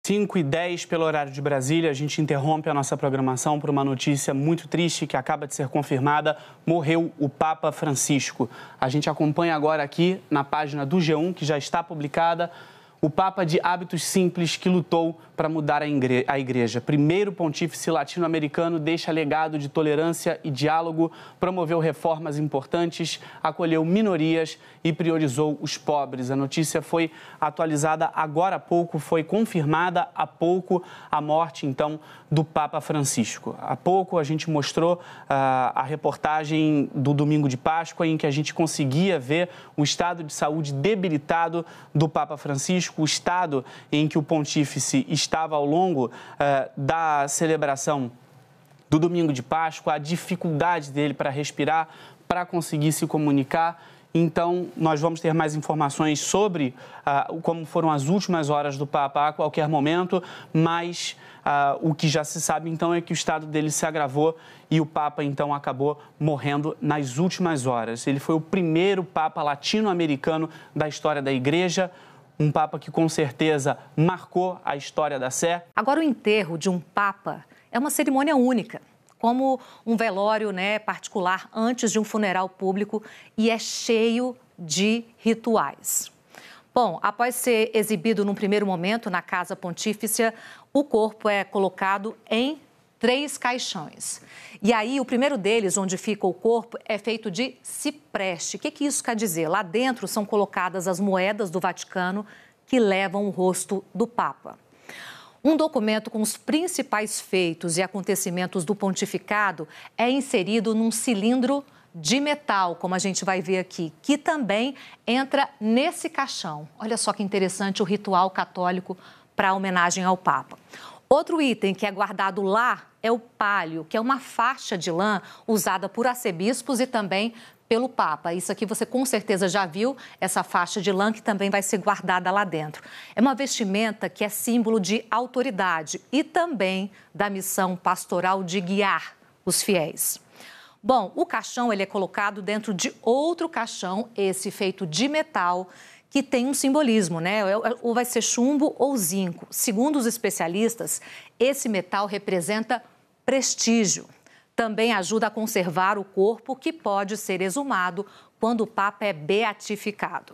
5h10 pelo horário de Brasília, a gente interrompe a nossa programação por uma notícia muito triste que acaba de ser confirmada. Morreu o Papa Francisco. A gente acompanha agora aqui na página do G1, que já está publicada, o Papa de hábitos simples que lutou para mudar a Igreja. Primeiro pontífice latino-americano, deixa legado de tolerância e diálogo, promoveu reformas importantes, acolheu minorias e priorizou os pobres. A notícia foi atualizada agora há pouco, foi confirmada há pouco a morte, então, do Papa Francisco. Há pouco a gente mostrou a reportagem do domingo de Páscoa, em que a gente conseguia ver o estado de saúde debilitado do Papa Francisco, o estado em que o pontífice estava ao longo da celebração do domingo de Páscoa, a dificuldade dele para respirar, para conseguir se comunicar. Então, nós vamos ter mais informações sobre como foram as últimas horas do Papa a qualquer momento, mas o que já se sabe, então, é que o estado dele se agravou e o Papa, então, acabou morrendo nas últimas horas. Ele foi o primeiro Papa latino-americano da história da Igreja, um Papa que, com certeza, marcou a história da Sé. Agora, o enterro de um Papa é uma cerimônia única, como um velório, particular antes de um funeral público, e é cheio de rituais. Bom, após ser exibido num primeiro momento na Casa Pontifícia, o corpo é colocado em 3 caixões. E aí, o primeiro deles, onde fica o corpo, é feito de cipreste. O que isso quer dizer? Lá dentro são colocadas as moedas do Vaticano que levam o rosto do Papa. Um documento com os principais feitos e acontecimentos do pontificado é inserido num cilindro de metal, como a gente vai ver aqui, que também entra nesse caixão. Olha só que interessante o ritual católico para homenagem ao Papa. Outro item que é guardado lá é o pálio, que é uma faixa de lã usada por arcebispos e também pelo Papa. Isso aqui você com certeza já viu, essa faixa de lã que também vai ser guardada lá dentro. É uma vestimenta que é símbolo de autoridade e também da missão pastoral de guiar os fiéis. Bom, o caixão ele é colocado dentro de outro caixão, esse feito de metal, que tem um simbolismo, Ou vai ser chumbo ou zinco. Segundo os especialistas, esse metal representa prestígio. Também ajuda a conservar o corpo, que pode ser exumado quando o Papa é beatificado.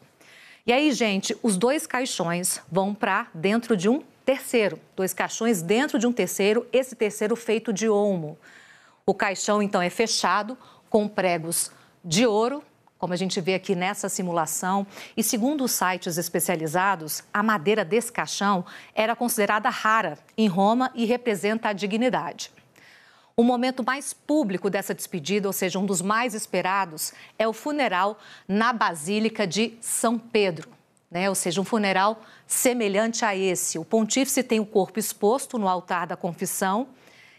E aí, gente, os 2 caixões vão para dentro de um terceiro. 2 caixões dentro de um terceiro, esse terceiro feito de olmo. O caixão, então, é fechado com pregos de ouro, como a gente vê aqui nessa simulação. E segundo os sites especializados, a madeira desse caixão era considerada rara em Roma e representa a dignidade. O momento mais público dessa despedida, ou seja, um dos mais esperados, é o funeral na Basílica de São Pedro, Ou seja, um funeral semelhante a esse. O pontífice tem o corpo exposto no altar da confissão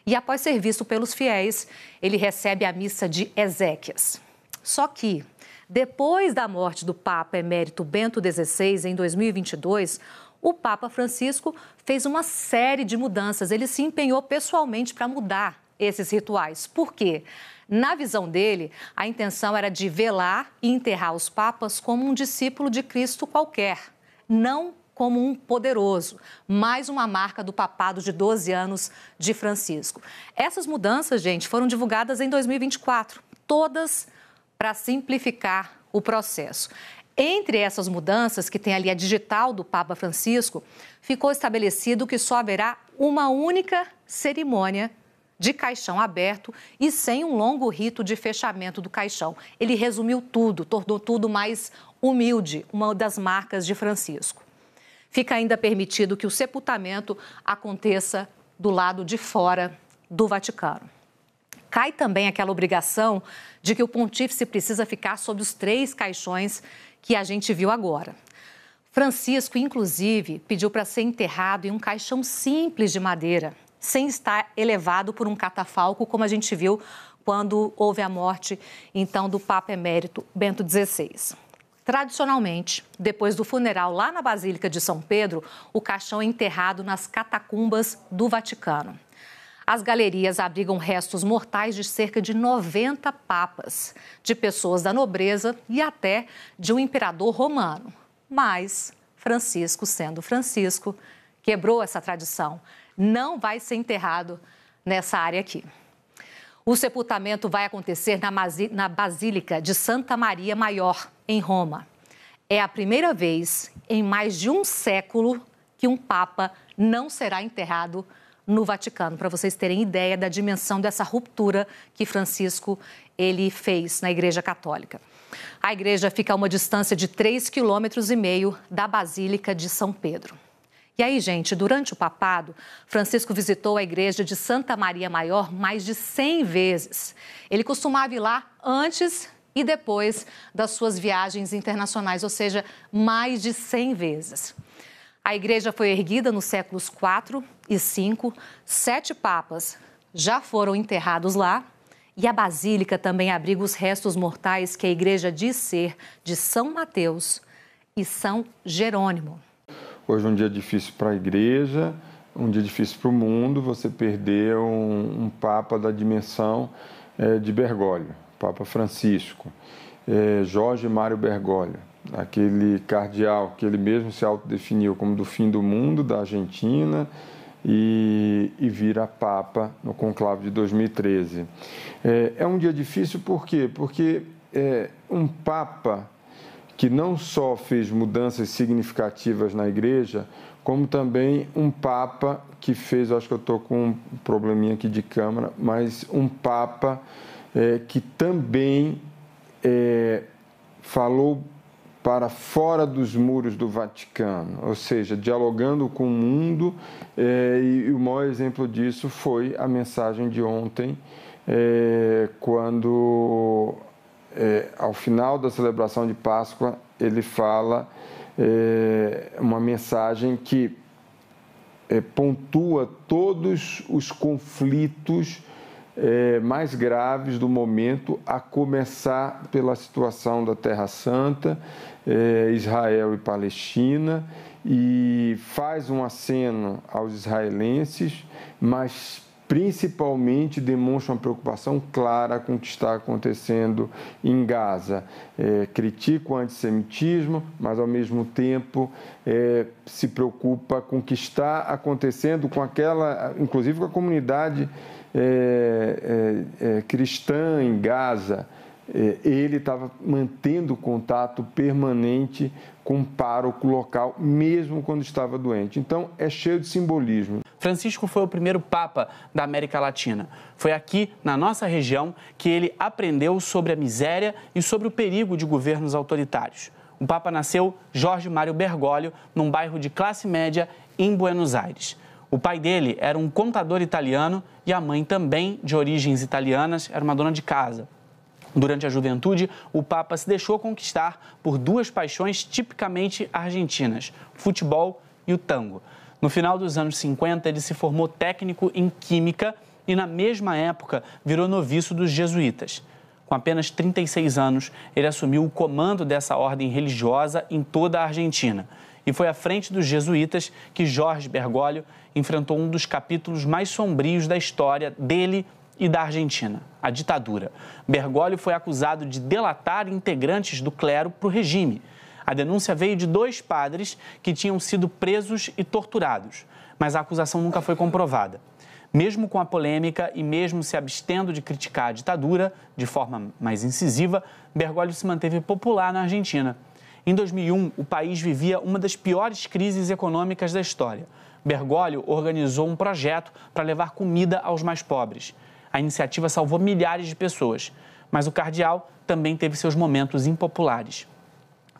e, após ser visto pelos fiéis, ele recebe a missa de exéquias. Só que, depois da morte do Papa Emérito Bento XVI, em 2022, o Papa Francisco fez uma série de mudanças. Ele se empenhou pessoalmente para mudar esses rituais. Por quê? Na visão dele, a intenção era de velar e enterrar os papas como um discípulo de Cristo qualquer, não como um poderoso, mais uma marca do papado de 12 anos de Francisco. Essas mudanças, gente, foram divulgadas em 2024, todas para simplificar o processo. Entre essas mudanças, que tem ali a digital do Papa Francisco, ficou estabelecido que só haverá uma única cerimônia de caixão aberto e sem um longo rito de fechamento do caixão. Ele resumiu tudo, tornou tudo mais humilde, uma das marcas de Francisco. Fica ainda permitido que o sepultamento aconteça do lado de fora do Vaticano. Cai também aquela obrigação de que o pontífice precisa ficar sob os 3 caixões que a gente viu agora. Francisco, inclusive, pediu para ser enterrado em um caixão simples de madeira, sem estar elevado por um catafalco, como a gente viu quando houve a morte, então, do Papa Emérito Bento XVI. Tradicionalmente, depois do funeral lá na Basílica de São Pedro, o caixão é enterrado nas catacumbas do Vaticano. As galerias abrigam restos mortais de cerca de 90 papas, de pessoas da nobreza e até de um imperador romano. Mas Francisco, sendo Francisco, quebrou essa tradição. Não vai ser enterrado nessa área aqui. O sepultamento vai acontecer na Basílica de Santa Maria Maior, em Roma. É a primeira vez em mais de um século que um Papa não será enterrado no Vaticano, para vocês terem ideia da dimensão dessa ruptura que Francisco ele fez na Igreja Católica. A igreja fica a uma distância de 3,5 km da Basílica de São Pedro. E aí, gente, durante o papado, Francisco visitou a igreja de Santa Maria Maior mais de 100 vezes. Ele costumava ir lá antes e depois das suas viagens internacionais, ou seja, mais de 100 vezes. A igreja foi erguida nos séculos IV e V, 7 papas já foram enterrados lá e a basílica também abriga os restos mortais que a igreja diz ser de São Mateus e São Jerônimo. Hoje é um dia difícil para a igreja, um dia difícil para o mundo, você perdeu um Papa da dimensão de Bergoglio, Papa Francisco, Jorge Mário Bergoglio, aquele cardeal que ele mesmo se autodefiniu como do fim do mundo, da Argentina, e vira Papa no conclave de 2013. É um dia difícil por quê? Porque um Papa que não só fez mudanças significativas na igreja, como também um Papa que fez, acho que eu estou com um probleminha aqui de câmera, mas um Papa que também falou para fora dos muros do Vaticano, ou seja, dialogando com o mundo, e o maior exemplo disso foi a mensagem de ontem, quando, ao final da celebração de Páscoa, ele fala uma mensagem que pontua todos os conflitos mais graves do momento, a começar pela situação da Terra Santa, Israel e Palestina, e faz um aceno aos israelenses, mas principalmente demonstra uma preocupação clara com o que está acontecendo em Gaza. Critica o antissemitismo, mas ao mesmo tempo se preocupa com o que está acontecendo com aquela, inclusive com a comunidade cristã em Gaza. Ele estava mantendo contato permanente com o pároco local, mesmo quando estava doente. Então, é cheio de simbolismo. Francisco foi o primeiro Papa da América Latina. Foi aqui, na nossa região, que ele aprendeu sobre a miséria e sobre o perigo de governos autoritários. O Papa nasceu Jorge Mário Bergoglio, num bairro de classe média em Buenos Aires. O pai dele era um contador italiano e a mãe, também de origens italianas, era uma dona de casa. Durante a juventude, o Papa se deixou conquistar por duas paixões tipicamente argentinas, o futebol e o tango. No final dos anos 50, ele se formou técnico em Química e, na mesma época, virou noviço dos jesuítas. Com apenas 36 anos, ele assumiu o comando dessa ordem religiosa em toda a Argentina. E foi à frente dos jesuítas que Jorge Bergoglio enfrentou um dos capítulos mais sombrios da história dele e da Argentina, a ditadura. Bergoglio foi acusado de delatar integrantes do clero para o regime. A denúncia veio de 2 padres que tinham sido presos e torturados, mas a acusação nunca foi comprovada. Mesmo com a polêmica e mesmo se abstendo de criticar a ditadura de forma mais incisiva, Bergoglio se manteve popular na Argentina. Em 2001, o país vivia uma das piores crises econômicas da história. Bergoglio organizou um projeto para levar comida aos mais pobres. A iniciativa salvou milhares de pessoas, mas o cardeal também teve seus momentos impopulares.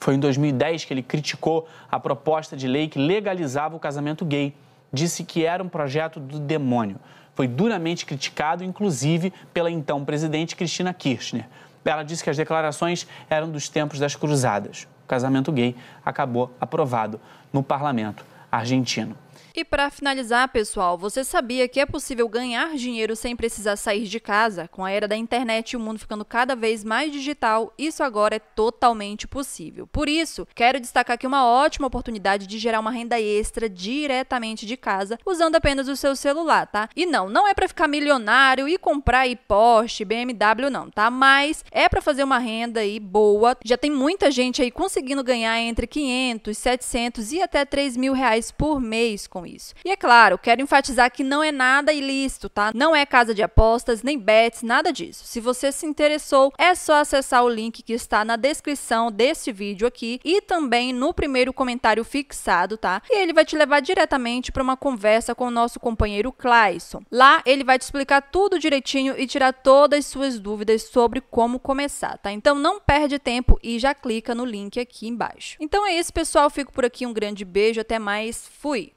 Foi em 2010 que ele criticou a proposta de lei que legalizava o casamento gay. Disse que era um projeto do demônio. Foi duramente criticado, inclusive, pela então presidente Cristina Kirchner. Ela disse que as declarações eram dos tempos das cruzadas. O casamento gay acabou aprovado no parlamento argentino. E para finalizar, pessoal, você sabia que é possível ganhar dinheiro sem precisar sair de casa? Com a era da internet e o mundo ficando cada vez mais digital, isso agora é totalmente possível. Por isso, quero destacar aqui uma ótima oportunidade de gerar uma renda extra diretamente de casa, usando apenas o seu celular, tá? E não é para ficar milionário e comprar aí Porsche, BMW não, tá? Mas é para fazer uma renda aí boa. Já tem muita gente aí conseguindo ganhar entre 500, 700 e até 3.000 reais por mês com com isso. E é claro, quero enfatizar que não é nada ilícito, tá? Não é casa de apostas, nem bets, nada disso. Se você se interessou, é só acessar o link que está na descrição desse vídeo aqui e também no primeiro comentário fixado, tá? E ele vai te levar diretamente para uma conversa com o nosso companheiro Clayson. Lá ele vai te explicar tudo direitinho e tirar todas as suas dúvidas sobre como começar, tá? Então não perde tempo e já clica no link aqui embaixo. Então é isso, pessoal. Fico por aqui. Um grande beijo. Até mais. Fui!